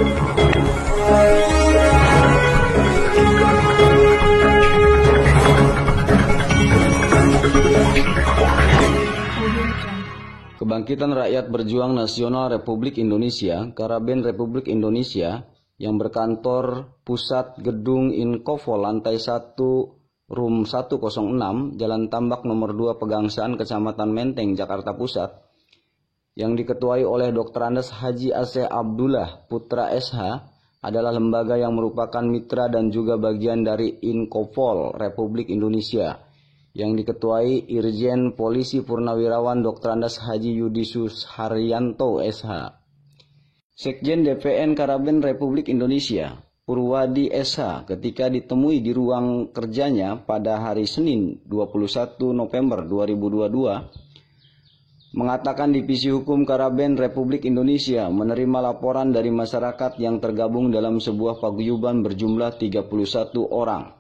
Kebangkitan Rakyat Berjuang Nasional Republik Indonesia, Karaben Republik Indonesia, yang berkantor pusat Gedung Inkovo lantai 1 Room 106, Jalan Tambak nomor 2 Pegangsaan, Kecamatan Menteng, Jakarta Pusat, yang diketuai oleh Dr. Andes Haji Aceh Abdullah Putra SH, adalah lembaga yang merupakan mitra dan juga bagian dari Inkopol Republik Indonesia, yang diketuai Irjen Polisi Purnawirawan Dr. Andes Haji Yudisus Haryanto SH. Sekjen DPN Karaben Republik Indonesia, Purwadi SH, ketika ditemui di ruang kerjanya pada hari Senin 21 November 2022, mengatakan Divisi Hukum Karaben Republik Indonesia menerima laporan dari masyarakat yang tergabung dalam sebuah paguyuban berjumlah 31 orang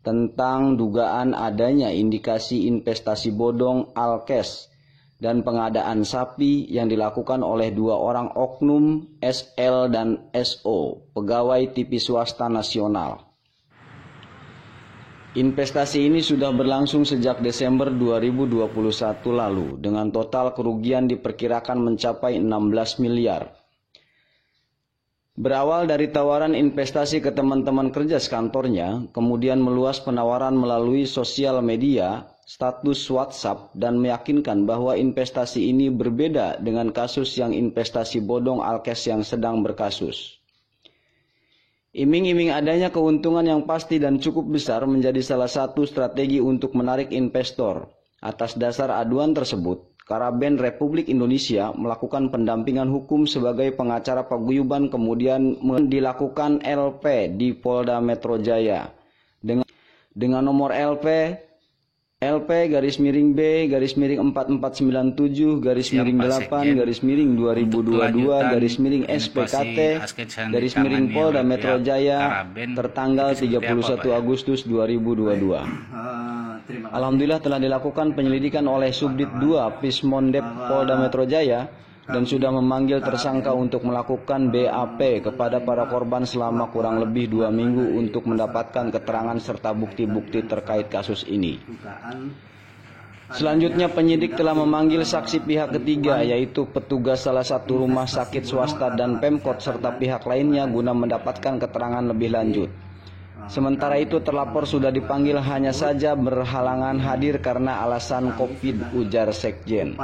tentang dugaan adanya indikasi investasi bodong Alkes dan pengadaan sapi yang dilakukan oleh 2 orang oknum SL dan SO, pegawai TV swasta nasional. Investasi ini sudah berlangsung sejak Desember 2021 lalu dengan total kerugian diperkirakan mencapai 16 miliar. Berawal dari tawaran investasi ke teman-teman kerja sekantornya, kemudian meluas penawaran melalui sosial media, status WhatsApp, dan meyakinkan bahwa investasi ini berbeda dengan kasus yang investasi bodong Alkes yang sedang berkasus. Iming-iming adanya keuntungan yang pasti dan cukup besar menjadi salah satu strategi untuk menarik investor. Atas dasar aduan tersebut, Karaben Republik Indonesia melakukan pendampingan hukum sebagai pengacara paguyuban, kemudian dilakukan LP di Polda Metro Jaya dengan nomor LP LP-4497-8-2022 SPKT Polda Metro Jaya tertanggal 31 Agustus 2022. Alhamdulillah telah dilakukan penyelidikan oleh Subdit 2 Pismondep Polda Metro Jaya dan sudah memanggil tersangka untuk melakukan BAP kepada para korban selama kurang lebih 2 minggu untuk mendapatkan keterangan serta bukti-bukti terkait kasus ini. Selanjutnya penyidik telah memanggil saksi pihak ketiga, yaitu petugas salah satu rumah sakit swasta dan Pemkot serta pihak lainnya guna mendapatkan keterangan lebih lanjut. Sementara itu terlapor sudah dipanggil, hanya saja berhalangan hadir karena alasan COVID, ujar Sekjen.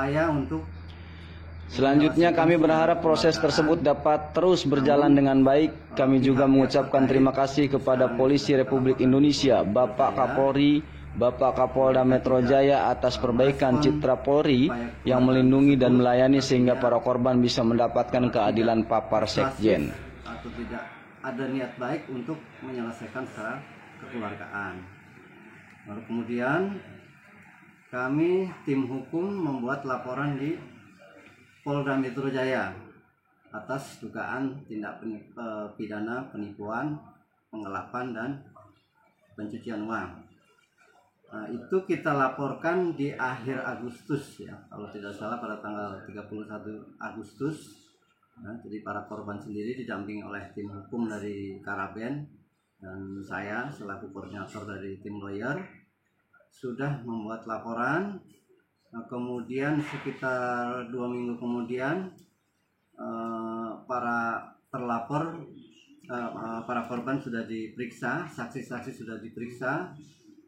Selanjutnya kami berharap proses tersebut dapat terus berjalan dengan baik. Kami juga mengucapkan terima kasih kepada Polisi Republik Indonesia, Bapak Kapolri, Bapak Kapolda Metro Jaya atas perbaikan citra Polri yang melindungi dan melayani sehingga para korban bisa mendapatkan keadilan, papar Sekjen. Ada niat baik untuk menyelesaikan secara kekeluargaan. Lalu kemudian kami tim hukum membuat laporan di Polda Metro Jaya atas dugaan tindak pidana penipuan, penggelapan, dan pencucian uang. Nah, itu kita laporkan di akhir Agustus ya, kalau tidak salah pada tanggal 31 Agustus. Nah, jadi para korban sendiri didampingi oleh tim hukum dari Karaben dan saya selaku koordinator dari tim lawyer sudah membuat laporan. Nah, kemudian sekitar 2 minggu kemudian para terlapor, para korban sudah diperiksa, saksi-saksi sudah diperiksa,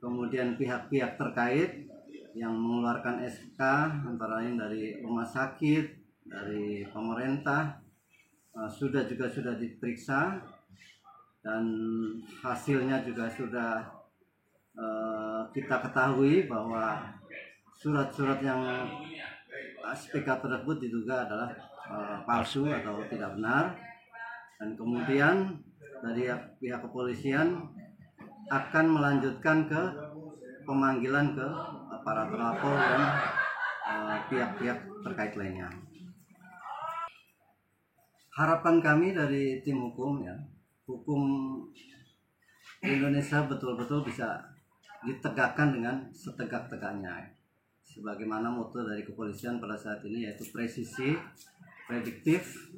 kemudian pihak-pihak terkait yang mengeluarkan SK antara lain dari rumah sakit, dari pemerintah sudah diperiksa dan hasilnya juga sudah kita ketahui bahwa surat-surat yang SPK tersebut diduga adalah palsu atau tidak benar, dan kemudian dari pihak kepolisian akan melanjutkan ke pemanggilan ke para terlapor dan pihak-pihak terkait lainnya. Harapan kami dari tim hukum ya, hukum Indonesia betul-betul bisa ditegakkan dengan setegak-tegaknya. Sebagaimana moto dari kepolisian pada saat ini, yaitu presisi, prediktif,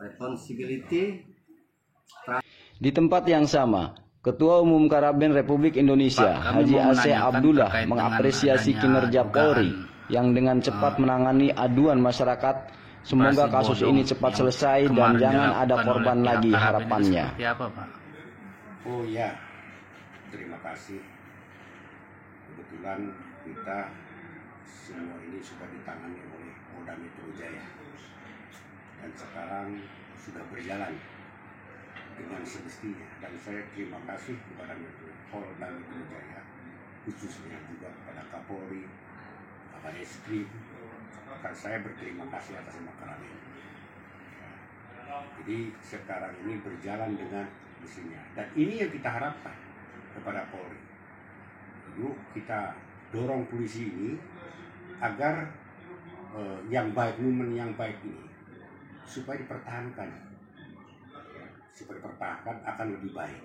responsibility, Di tempat yang sama, Ketua Umum Karaben Republik Indonesia, Haji Aceh Abdullah, mengapresiasi kinerja Polri yang dengan cepat menangani aduan masyarakat. Semoga kasus ini cepat selesai dan jangan ada korban lagi, harapannya. Oh ya, terima kasih. Kebetulan kita semua ini sudah ditangani oleh Polda Metro Jaya dan sekarang sudah berjalan dengan semestinya, dan saya terima kasih kepada Polda Metro Jaya, khususnya juga kepada Kapolri, Kabar Eskrim, dan saya berterima kasih atas nama Karaben. Jadi sekarang ini berjalan dengan mestinya, dan ini yang kita harapkan kepada Polri. Yuk kita dorong polisi ini agar yang baik, momen yang baik ini supaya dipertahankan. Supaya dipertahankan akan lebih baik.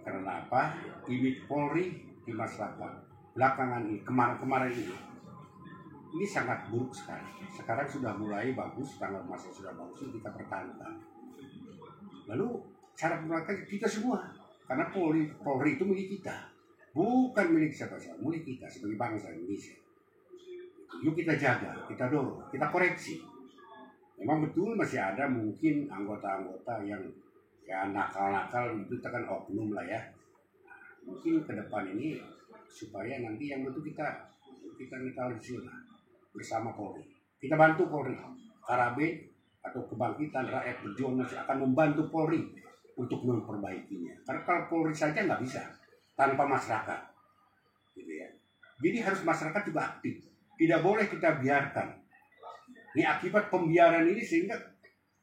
Karena apa? Image Polri di masyarakat belakangan ini, kemarin ini sangat buruk sekali. Sekarang sudah mulai bagus, tanggal masa sudah bagus, kita pertahankan. Lalu cara pertahankan kita semua, karena Polri itu milik kita, bukan milik siapa-siapa, milik kita sebagai bangsa Indonesia. Yuk kita jaga, kita dorong, kita koreksi. Memang betul masih ada mungkin anggota-anggota yang ya nakal-nakal, itu kan oknum lah ya. Mungkin ke depan ini supaya nanti yang betul kita netralisir bersama Polri. Kita bantu Polri. Karaben atau Kebangkitan Rakyat Berjuang akan membantu Polri untuk memperbaikinya. Karena kalau Polri saja nggak bisa tanpa masyarakat, gitu ya. Jadi harus masyarakat juga aktif. Tidak boleh kita biarkan. Ini akibat pembiaran ini sehingga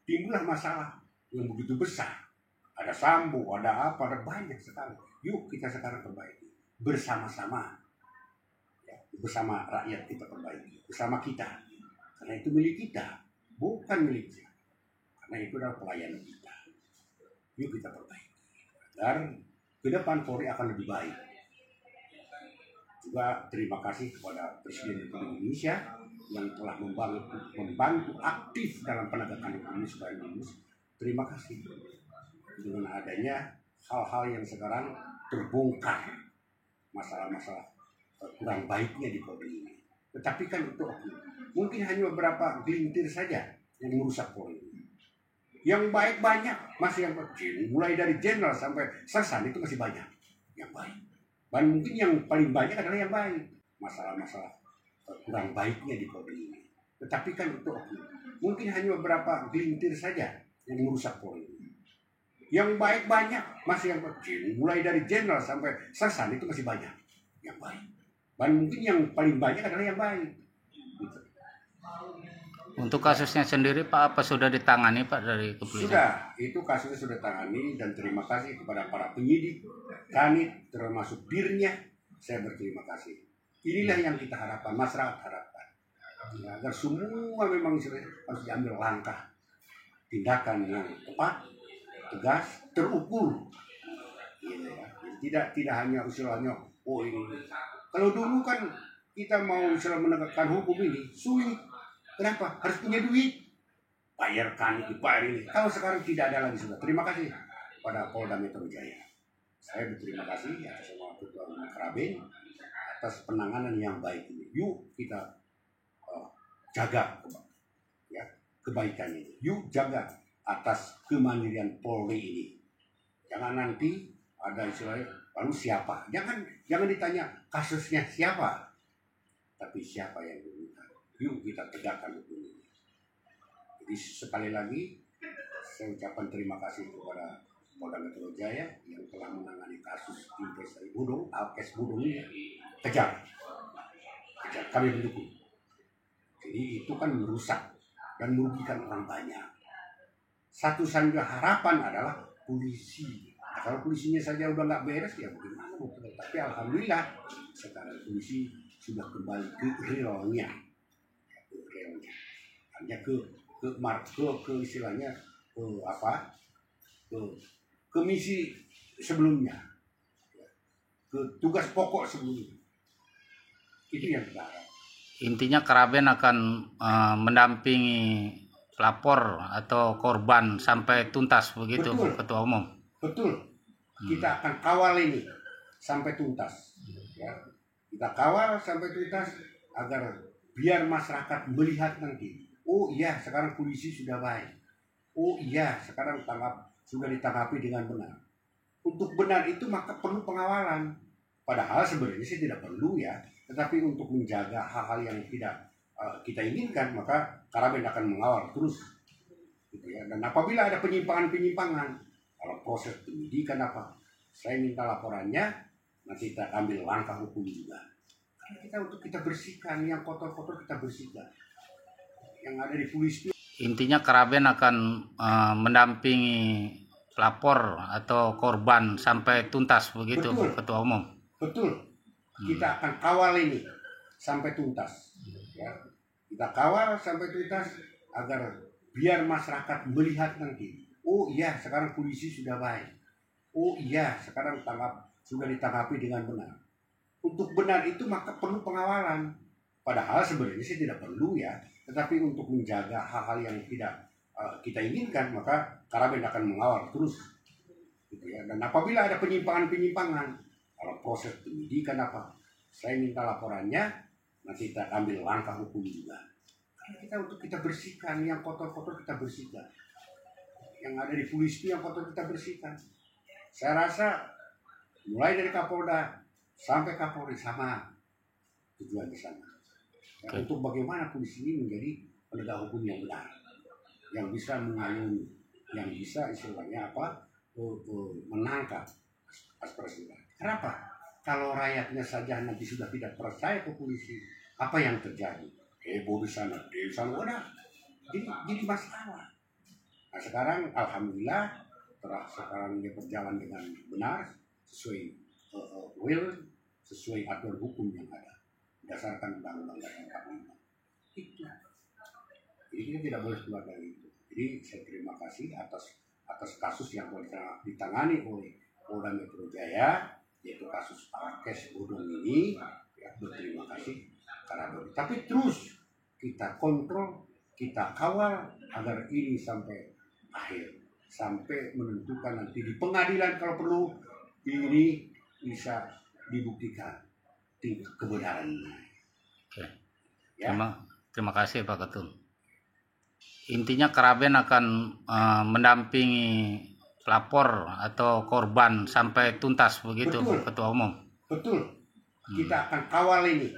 timbullah masalah yang begitu besar. Ada Sambo, ada apa, ada banyak sekali. Yuk kita sekarang perbaiki bersama-sama, ya, bersama rakyat kita perbaiki, bersama kita. Karena itu milik kita, bukan milik siapa. Karena itu adalah pelayanan kita. Yuk kita perbaiki agar ke depan Polri akan lebih baik. Juga terima kasih kepada Presiden Republik Indonesia yang telah membantu aktif dalam penegakan hukum ini supaya lulus. Terima kasih dengan adanya hal-hal yang sekarang terbongkar, masalah-masalah kurang baiknya di Polri ini. Tetapi kan itu mungkin hanya beberapa gelintir saja yang merusak Polri. Yang baik banyak, masih yang kecil, mulai dari jenderal sampai sersan itu masih banyak yang baik. Dan mungkin yang paling banyak adalah yang baik. Masalah-masalah kurang baiknya di Polri ini. Tetapi kan itu mungkin hanya beberapa gelintir saja yang merusak Polri. Yang baik banyak, masih yang kecil, mulai dari jenderal sampai sersan itu masih banyak yang baik. Dan mungkin yang paling banyak adalah yang baik. Gitu. Untuk kasusnya sendiri Pak, apa sudah ditangani Pak dari kepolisian? Sudah, itu kasusnya sudah ditangani, dan terima kasih kepada para penyidik, kanit, termasuk dirnya, saya berterima kasih. Inilah yang kita harapkan, masyarakat harapkan. Ya, agar semua memang harus diambil langkah, tindakan yang tepat, tegas, terukur. Gitu ya. Tidak hanya usulnya, oh ini. Kalau dulu kan kita mau usul menegakkan hukum ini, sulit. Kenapa? Harus punya duit. Bayarkan itu, bayar ini. Kalau sekarang tidak ada lagi sudah. Terima kasih pada Polda Metro Jaya. Saya berterima kasih atas semua Ketua Umum Karaben atas penanganan yang baik ini. Yuk kita jaga ya, kebaikan ini. Yuk jaga atas kemandirian Polri ini. Jangan nanti ada istilahnya lalu siapa. Jangan ditanya kasusnya siapa, tapi siapa yang diminta. Yuk kita tegakkan hukum ini. Jadi sekali lagi saya ucapkan terima kasih kepada Polda Metro Jaya yang telah menangani kasus investasi bodong, Alkes bodong ini. Kejar, kami mendukung. Jadi itu kan merusak dan merugikan orang banyak. Satu-satunya harapan adalah polisi. Nah, kalau polisinya saja udah nggak beres ya bagaimana? Tapi alhamdulillah sekarang polisi sudah kembali ke realnya. Hanya ke istilahnya ke misi sebelumnya, ke tugas pokok sebelumnya. Itu yang kita harapkan. Intinya Karaben akan mendampingi pelapor atau korban sampai tuntas begitu, Betul. Ketua Umum? Betul. Kita akan kawal ini sampai tuntas. Ya. Kita kawal sampai tuntas agar biar masyarakat melihat nanti. Oh iya, sekarang polisi sudah baik. Oh iya, sekarang sudah ditanggapi dengan benar. Untuk benar itu maka perlu pengawalan. Padahal sebenarnya sih tidak perlu ya. Tetapi untuk menjaga hal-hal yang tidak kita inginkan, maka Karaben akan mengawal terus. Gitu ya. Dan apabila ada penyimpangan-penyimpangan, kalau proses penyidikan apa, saya minta laporannya, nanti kita ambil langkah hukum juga. Karena kita bersihkan, yang kotor-kotor kita bersihkan. Yang ada di polisi. Intinya Karaben akan mendampingi pelapor atau korban sampai tuntas begitu. Betul. Ketua Umum? Betul. Kita akan kawal ini sampai tuntas. Ya. Kita kawal sampai tuntas agar biar masyarakat melihat nanti. Oh iya, sekarang polisi sudah baik. Oh iya, sekarang sudah ditanggapi dengan benar. Untuk benar itu maka perlu pengawalan. Padahal sebenarnya sih tidak perlu ya. Tetapi untuk menjaga hal-hal yang tidak kita inginkan, maka Karaben akan mengawal terus. Gitu ya. Dan apabila ada penyimpangan-penyimpangan, kalau proses penyidikan apa, saya minta laporannya, nanti kita ambil langkah hukum juga. Karena kita bersihkan, yang kotor-kotor kita bersihkan. Yang ada di polisi yang kotor kita bersihkan. Saya rasa mulai dari Kapolda sampai Kapolri sama tujuan di sana. Ya, untuk bagaimana polisi ini menjadi penegak hukum yang benar, yang bisa mengayomi, yang bisa istilahnya menangkap aspirasi rakyat. Kenapa? Kalau rakyatnya saja nanti sudah tidak percaya ke polisi, apa yang terjadi? Heboh di sana, udah jadi masalah. Nah sekarang alhamdulillah sekarang dia berjalan dengan benar sesuai sesuai aturan hukum yang ada berdasarkan undang-undang 45. Itu. Jadi kita tidak boleh keluar dari itu. Jadi saya terima kasih atas kasus yang ditangani oleh Polda Metro Jaya, yaitu kasus Alkes Bodong ini. Ya, berterima kasih karena tapi terus kita kontrol, kita kawal agar ini sampai akhir, sampai menentukan nanti di pengadilan kalau perlu ini bisa dibuktikan kebenarannya. Oke. Ya. Terima kasih Pak Ketum. Intinya Karaben akan mendampingi pelapor atau korban sampai tuntas begitu. Betul. Ketua Umum? Betul. Kita akan kawal ini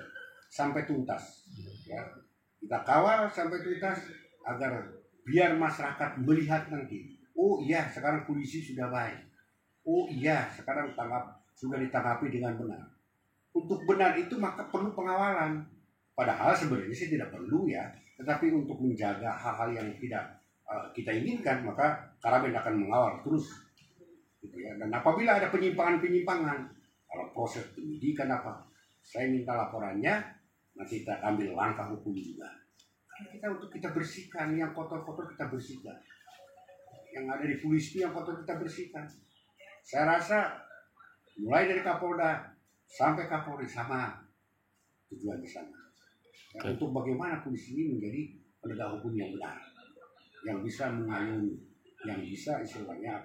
sampai tuntas. Ya. Kita kawal sampai tuntas agar biar masyarakat melihat nanti. Oh iya, sekarang polisi sudah baik. Oh iya, sekarang sudah ditanggapi dengan benar. Untuk benar itu maka perlu pengawalan. Padahal sebenarnya sih tidak perlu ya. Tetapi untuk menjaga hal-hal yang tidak kita inginkan, maka Karaben akan mengawal terus. Gitu ya. Dan apabila ada penyimpangan-penyimpangan, kalau proses penyidikan apa, saya minta laporannya, nanti kita ambil langkah hukum juga. Karena kita bersihkan, yang kotor-kotor kita bersihkan. Yang ada di polisi yang kotor kita bersihkan. Saya rasa mulai dari Kapolda sampai Kapolri sama tujuan di sana. Ya, untuk bagaimana polisi ini menjadi penegak hukum yang benar, yang bisa mengayomi, yang bisa istilahnya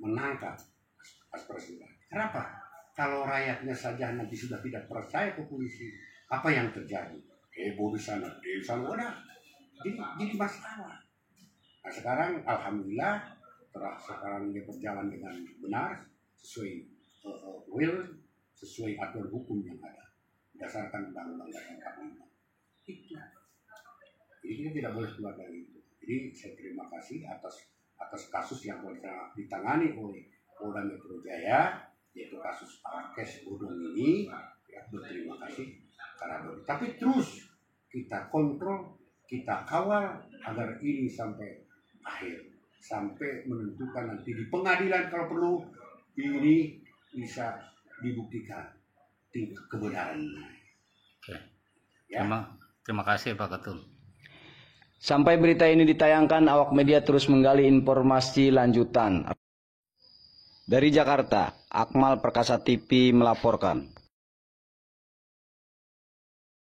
menangkap aspirasi rakyat. Kenapa? Kalau rakyatnya saja nanti sudah tidak percaya ke polisi, apa yang terjadi? Heboh di sana, udah jadi masalah. Nah sekarang alhamdulillah sekarang dia berjalan dengan benar sesuai sesuai aturan hukum yang ada berdasarkan undang-undang 45. Itu. Jadi kita tidak boleh keluar dari itu. Jadi saya terima kasih atas kasus yang ditangani oleh Polda Metro Jaya, yaitu kasus Alkes Bodong ini. Ya, berterima kasih karena tapi terus kita kontrol, kita kawal agar ini sampai akhir, sampai menentukan nanti di pengadilan kalau perlu ini bisa dibuktikan kebenarannya. Oke. Ya. Terima kasih Pak Ketum. Sampai berita ini ditayangkan, awak media terus menggali informasi lanjutan. Dari Jakarta, Akmal Perkasa TV melaporkan.